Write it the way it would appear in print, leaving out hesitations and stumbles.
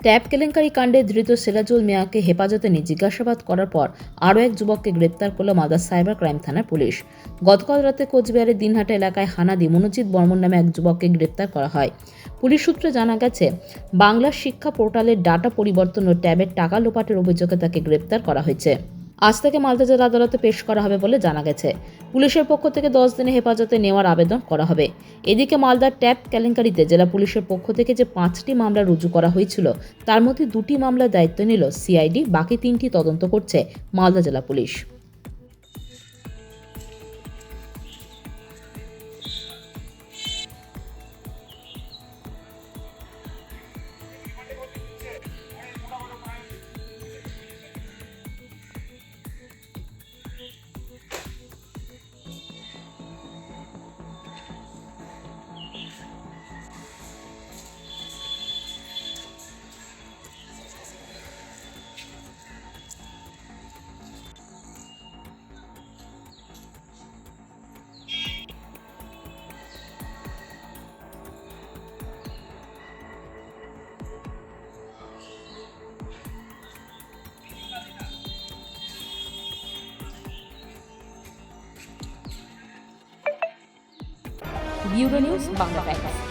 Tab কেলেঙ্কারি কাণ্ডে ধৃত সিরাজুল মিয়াকে হেফাজতে নিয়ে জিজ্ঞাসাবাদ করার পর আরও এক যুবককে গ্রেপ্তার করল মালদা সাইবার ক্রাইম থানার পুলিশ। গতকাল রাতে কোচবিহারের দিনহাটা এলাকায় হানা দিয়ে মনোজিৎ বর্মন নামে এক যুবককে গ্রেপ্তার করা হয়। পুলিশ সূত্রে জানা গেছে, বাংলা শিক্ষা পোর্টালের ডাটা পরিবর্তন ও ট্যাবের টাকা লোপাটের অভিযোগে তাকে গ্রেপ্তার করা হয়েছে। আজ থেকে মালদা জেলা আদালতে পেশ করা হবে বলে জানা গেছে। পুলিশের পক্ষ থেকে 10 দিনে হেফাজতে নেওয়ার আবেদন করা হবে। এদিকে মালদার ট্যাব কেলেঙ্কারিতে জেলা পুলিশের পক্ষ থেকে যে 5টি মামলা রুজু করা হয়েছিল, তার মধ্যে 2টি মামলার দায়িত্ব নিল সিআইডি, বাকি 3টি তদন্ত করছে মালদা জেলা police. Bureau news Bangla Times.